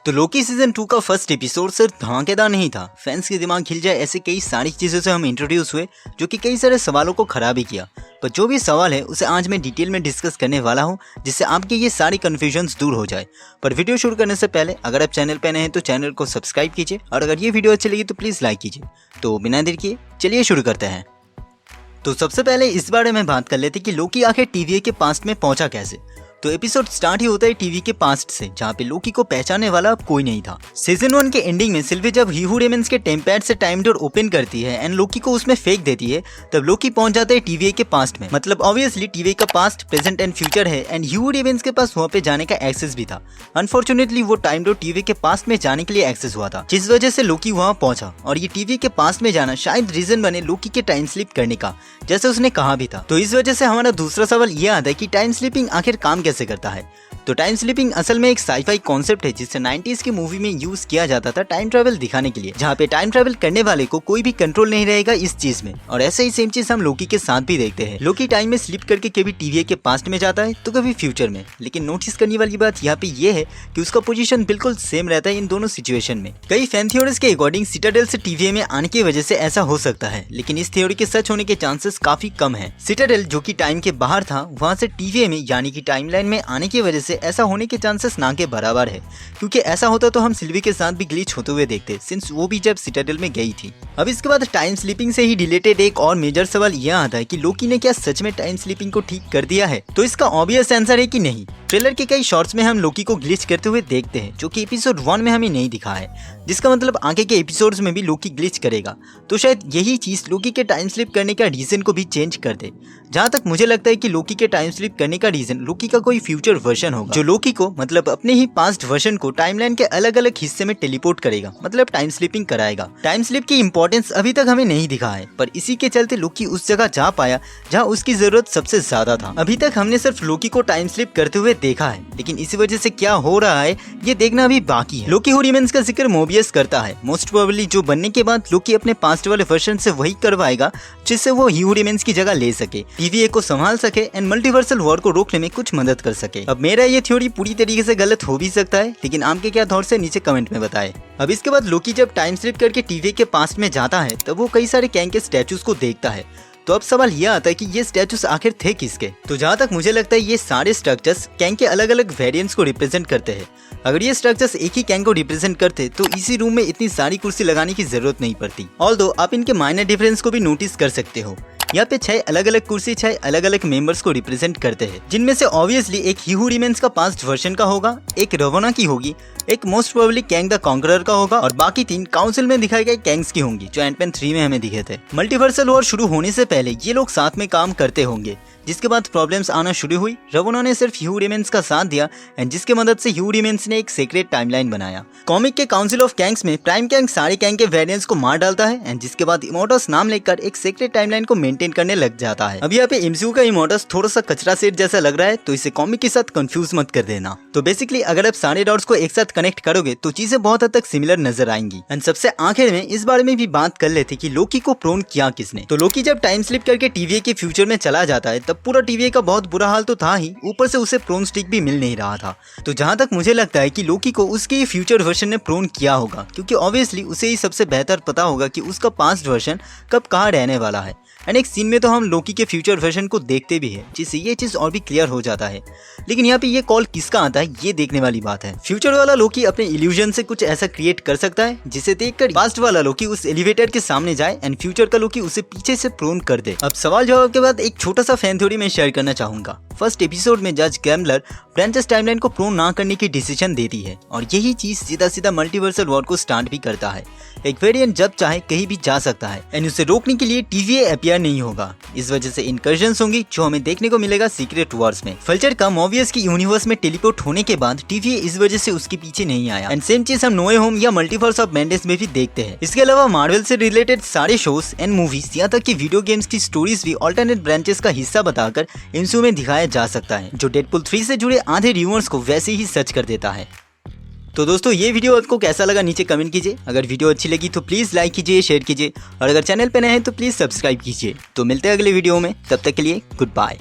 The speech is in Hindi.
तो लोकी सीजन 2 का फर्स्ट एपिसोड सिर्फ धमाकेदार नहीं था, फैंस के दिमाग खिल जाए ऐसे कई सारी चीजों से हम इंट्रोड्यूस हुए जो कि कई सारे सवालों को खड़ा भी किया। पर जो भी सवाल है उसे आज मैं डिटेल में डिस्कस करने वाला हूं, जिससे आपके ये सारी कंफ्यूजन्स दूर हो जाए। पर वीडियो शुरू करने से पहले अगर आप चैनल पर नए हैं तो चैनल को सब्सक्राइब कीजिए, और अगर ये वीडियो अच्छी लगी तो प्लीज लाइक कीजिए। तो बिना देर किए चलिए शुरू करते हैं। तो सबसे पहले इस बारे में बात कर लेते कि लोकी आखिर टीवीए के पास्ट में पहुंचा कैसे। तो एपिसोड स्टार्ट ही होता है टीवी के पास्ट से, जहाँ पे लोकी को पहचानने वाला अब कोई नहीं था। सीजन 1 के एंडिंग में सिल्वी जब ही हू रेमंस के टेम्पैड से टाइम डोर ओपन करती है एंड लोकी को उसमें फेंक देती है, तब लोकी पहुंच जाता है टीवीए के पास्ट में। मतलब ऑब्वियसली टीवीए का पास्ट, प्रेजेंट एंड फ्यूचर है एंड ही हू रेमंस के पास वहाँ पे जाने का एक्सेस भी था। अनफॉर्चुनेटली वो टाइम डोर टीवी के पास्ट में जाने के लिए एक्सेस हुआ था, जिस वजह से लोकी वहाँ पहुंचा। और ये टीवी के पास्ट में जाना शायद रीजन बने लोकी के टाइम स्लिप करने का, जैसे उसने कहा भी था। तो इस वजह से हमारा दूसरा सवाल ये आता है कि टाइम स्लिपिंग आखिर काम कैसे करता है। तो टाइम स्लिपिंग असल में एक साईफाई कॉन्सेप्ट है जिसे 90s की मूवी में यूज किया जाता था टाइम ट्रैवल दिखाने के लिए, जहाँ पे टाइम ट्रैवल करने वाले को कोई भी कंट्रोल नहीं रहेगा इस चीज में। और ऐसा ही सेम चीज हम लोकी के साथ भी देखते हैं। लोकी टाइम में स्लिप करके कभी टीवीए के पास्ट में जाता है तो कभी फ्यूचर में, लेकिन नोटिस करने वाली बात यहाँ पे ये है कि उसका पोजीशन बिल्कुल सेम रहता है इन दोनों सिचुएशन में। कई फैन थ्योरीज के अकॉर्डिंग सिटाडेल से टीवीए में आने की वजह से ऐसा हो सकता है, लेकिन इस थ्योरी के सच होने के चांसेस काफी कम है। सिटाडेल जो की टाइम के बाहर था, वहाँ से टीवीए में यानी कि टाइमलाइन में आने की वजह से ऐसा होने के चांसेस ना के बराबर है, क्योंकि ऐसा होता तो हम सिल्वी के साथ भी ग्लिच होते हुए देखते, सिंस वो भी जब सिटाडेल में गई थी। अब इसके बाद टाइम स्लीपिंग से ही रिलेटेड एक और मेजर सवाल यह आता है कि लोकी ने क्या सच में टाइम स्लीपिंग को ठीक कर दिया है। तो इसका ऑब्वियस आंसर है कि नहीं। ट्रेलर के कई शॉट्स में हम लोकी को ग्लिच करते हुए देखते हैं, जो कि एपिसोड 1 में हमें नहीं दिखा है, जिसका मतलब आगे के एपिसोड्स में भी लोकी ग्लिच करेगा। तो शायद यही चीज लोकी के टाइम स्लिप करने का रीजन को भी चेंज कर दे। जहाँ तक मुझे लगता है कि लोकी के टाइम स्लिप करने का रीजन लोकी का कोई फ्यूचर वर्जन होगा, जो लोकी को मतलब अपने ही पास्ट वर्जन को टाइमलाइन के अलग अलग हिस्से में टेलीपोर्ट करेगा, मतलब टाइम स्लिपिंग कराएगा। टाइम स्लिप की इंपॉर्टेंस अभी तक हमें नहीं दिखा है, पर इसी के चलते लोकी उस जगह जा पाया जहाँ उसकी जरूरत सबसे ज्यादा था। अभी तक हमने सिर्फ लोकी को टाइम स्लिप करते हुए देखा है, लेकिन इसी वजह से क्या हो रहा है ये देखना अभी बाकी है। लोकी हू रेमंस का जिक्र मोबियस करता है। मोस्ट प्रोबेबली जो बनने के बाद लोकी अपने पास्ट वाले वर्जन से वही करवाएगा जिससे वो ही हू रेमंस की जगह ले सके, टीवीए को संभाल सके एंड मल्टीवर्सल वॉर को रोकने में कुछ मदद कर सके। अब मेरा ये थ्योरी पूरी तरीके से गलत हो भी सकता है, लेकिन आपके क्या थॉट्स है नीचे कमेंट में बताएं। अब इसके बाद लोकी जब टाइम स्लिप करके टीवीए के पास्ट में जाता है तब वो कई सारे कैंग के स्टैचूज को देखता है। तो अब सवाल यह आता है कि ये स्टैचूज आखिर थे किसके। तो जहाँ तक मुझे लगता है ये सारे स्ट्रक्चर्स कैंग के अलग अलग वेरिएंट्स को रिप्रेजेंट करते हैं। अगर ये स्ट्रक्चर्स एक ही कैंग को रिप्रेजेंट करते तो इसी रूम में इतनी सारी कुर्सी लगाने की जरूरत नहीं पड़ती। ऑल्दो आप इनके माइनर डिफरेंस को भी नोटिस कर सकते हो। यहाँ पे 6 अलग अलग कुर्सी 6 अलग अलग मेंबर्स को रिप्रेजेंट करते हैं, जिनमें से ऑब्वियसली एक ही हू रेमंस का पास्ट वर्जन का होगा, एक रवोना की होगी, एक most probably Kang the conqueror का होगा, और बाकी 3 काउंसिल में दिखाए गए कैंग्स की होंगी, जो एंटमैन 3 में हमें दिखे थे। मल्टीवर्सल वॉर शुरू होने से पहले ये लोग साथ में काम करते होंगे, जिसके बाद प्रॉब्लम्स आना शुरू हुई। रवोना ने सिर्फ ही हू रेमंस का साथ दिया एंड जिसके मदद से ही हू रेमंस ने एक सीक्रेट टाइमलाइन बनाया। कॉमिक के काउंसिल ऑफ कैंग्स में प्राइम कैंग सारे कैंग के वेरिएंट्स को मार डालता है एंड जिसके बाद इमोर्टस नाम लेकर एक सीक्रेट टाइमलाइन को मेंटेन करने लग जाता है। अब यहाँ पे एमसीयू का इमोर्टस थोड़ा सा कचरा सेट जैसा लग रहा है, तो इसे कॉमिक के साथ कंफ्यूज मत कर देना। तो बेसिकली अगर आप सारे डॉट्स को एक साथ कनेक्ट करोगे तो चीजें बहुत हद तक सिमिलर नजर आएंगी। एंड सबसे आखिर में इस बारे में भी बात कर लेते कि लोकी को प्रोन किया किसने। तो लोकी जब टाइम स्लिप करके टीवीए के फ्यूचर में चला जाता है तब पूरा टीवीए का बहुत बुरा हाल तो था ही, ऊपर से उसे प्रोन स्टिक भी मिल नहीं रहा था। तो जहाँ तक मुझे लगता है कि लोकी को उसके फ्यूचर वर्जन ने प्रोन किया होगा, क्योंकि ऑब्वियसली उसे ही सबसे बेहतर पता होगा कि उसका पास्ट वर्जन कब कहाँ रहने वाला है। एंड एक सीन में तो हम लोकी के फ्यूचर वर्जन को देखते भी है, जिससे ये चीज और भी क्लियर हो जाता है। लेकिन यहाँ पे ये कॉल किसका आता है ये देखने वाली बात है। फ्यूचर वाला लोकी अपने इल्यूजन से कुछ ऐसा क्रिएट कर सकता है जिसे देखकर पास्ट वाला लोकी उस एलिवेटर के सामने जाए एंड फ्यूचर का लोकी उसे पीछे से प्रोन कर दे। अब सवाल जवाब के बाद एक छोटा सा फैन थ्योरी मैं शेयर करना चाहूंगा। फर्स्ट एपिसोड में जज गैम्बलर ब्रांचेस टाइमलाइन को प्रोन ना करने की डिसीजन देती है, और यही चीज सीधा सीधा मल्टीवर्सल वॉर को स्टार्ट भी करता है। एक वेरिएंट जब चाहे कहीं भी जा सकता है एंड उसे रोकने के लिए टीवीए अपीयर नहीं होगा। इस वजह से इनकर्जन्स होंगी जो हमें देखने को मिलेगा सीक्रेट वॉर्स में। फल्चर का मॉर्बियस की यूनिवर्स में टेलीपोर्ट होने के बाद टीवीए इस वजह से उसके पीछे नहीं आया। एंड सेम चीज हम नो वे होम या मल्टीवर्स ऑफ मैडनेस में भी देखते हैं। इसके अलावा मार्वल से रिलेटेड सारे शोज एंड मूवीज, यहाँ तक कि वीडियो गेम्स की स्टोरीज भी ऑल्टरनेट ब्रांचेस का हिस्सा बताकर एमसीयू में दिखाया जा सकता है, जो डेडपुल 3 से जुड़े आधे र्यूमर्स को वैसे ही सच कर देता है। तो दोस्तों ये वीडियो आपको कैसा लगा नीचे कमेंट कीजिए। अगर वीडियो अच्छी लगी तो प्लीज लाइक कीजिए, शेयर कीजिए, और अगर चैनल पे नए हैं तो प्लीज सब्सक्राइब कीजिए। तो मिलते हैं अगले वीडियो में, तब तक के लिए गुड बाय।